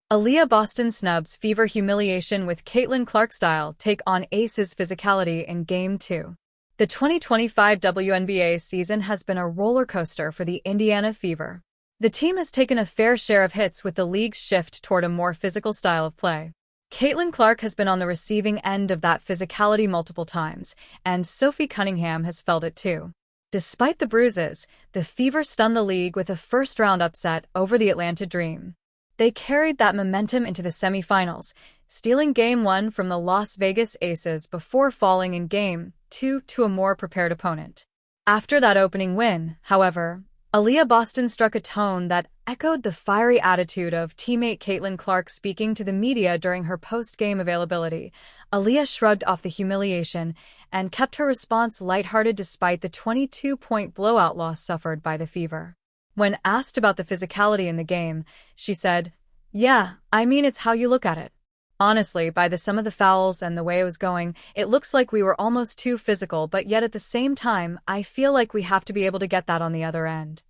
Aliyah Boston Snubs Fever Humiliation with Caitlin Clark style take on Aces Physicality in Game 2. The 2025 WNBA season has been a roller coaster for the Indiana Fever. The team has taken a fair share of hits with the league's shift toward a more physical style of play. Caitlin Clark has been on the receiving end of that physicality multiple times, and Sophie Cunningham has felt it too. Despite the bruises, the Fever stunned the league with a first-round upset over the Atlanta Dream. They carried that momentum into the semifinals, stealing Game 1 from the Las Vegas Aces before falling in Game 2 to a more prepared opponent. After that opening win, however, Aliyah Boston struck a tone that echoed the fiery attitude of teammate Caitlin Clark. Speaking to the media during her post-game availability, Aliyah shrugged off the humiliation and kept her response lighthearted despite the 22-point blowout loss suffered by the Fever. When asked about the physicality in the game, she said, "Yeah, I mean it's how you look at it. Honestly, by the sum of the fouls and the way it was going, it looks like we were almost too physical, but yet at the same time, I feel like we have to be able to get that on the other end."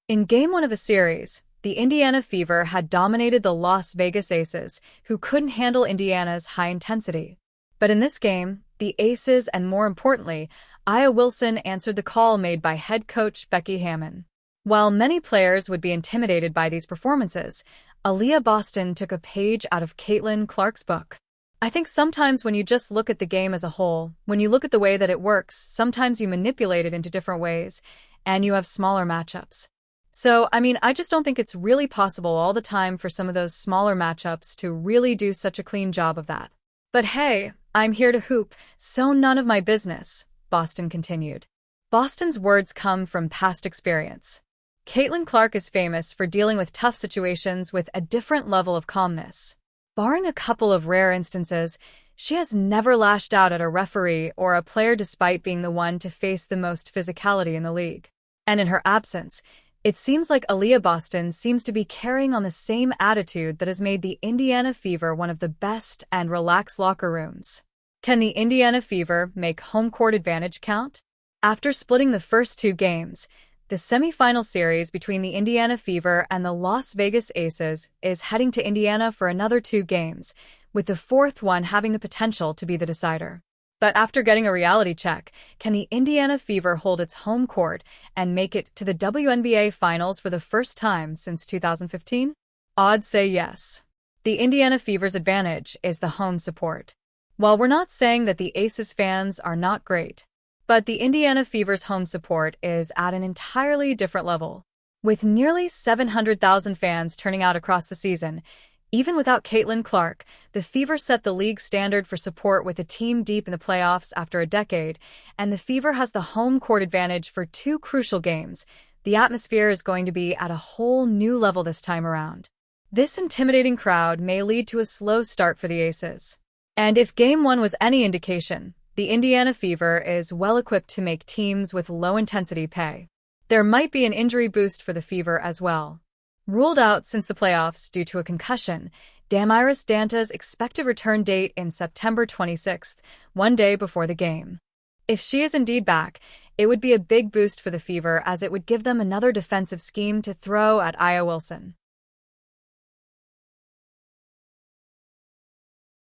In Game 1 of the series, the Indiana Fever had dominated the Las Vegas Aces, who couldn't handle Indiana's high intensity. But in this game, the Aces and more importantly, Aliyah Wilson answered the call made by head coach Becky Hammon. While many players would be intimidated by these performances, Aliyah Boston took a page out of Caitlin Clark's book. "I think sometimes when you just look at the game as a whole, when you look at the way that it works, sometimes you manipulate it into different ways, and you have smaller matchups. So, I just don't think it's really possible all the time for some of those smaller matchups to really do such a clean job of that. But hey, I'm here to hoop, so none of my business," Boston continued. Boston's words come from past experience. Caitlin Clark is famous for dealing with tough situations with a different level of calmness. Barring a couple of rare instances, she has never lashed out at a referee or a player despite being the one to face the most physicality in the league. And in her absence, it seems like Aliyah Boston seems to be carrying on the same attitude that has made the Indiana Fever one of the best and relaxed locker rooms. Can the Indiana Fever make home court advantage count? After splitting the first two games, the semifinal series between the Indiana Fever and the Las Vegas Aces is heading to Indiana for another 2 games, with the fourth one having the potential to be the decider. But after getting a reality check, can the Indiana Fever hold its home court and make it to the WNBA Finals for the first time since 2015? Odds say yes. The Indiana Fever's advantage is the home support. While we're not saying that the Aces fans are not great, but the Indiana Fever's home support is at an entirely different level. With nearly 700,000 fans turning out across the season, even without Caitlin Clark, the Fever set the league standard for support with a team deep in the playoffs after a decade, and the Fever has the home court advantage for 2 crucial games. The atmosphere is going to be at a whole new level this time around. This intimidating crowd may lead to a slow start for the Aces. And if Game 1 was any indication, the Indiana Fever is well-equipped to make teams with low-intensity pay. There might be an injury boost for the Fever as well. Ruled out since the playoffs due to a concussion, Damiris Danta's expected return date in September 26th, 1 day before the game. If she is indeed back, it would be a big boost for the Fever as it would give them another defensive scheme to throw at Aliyah Wilson.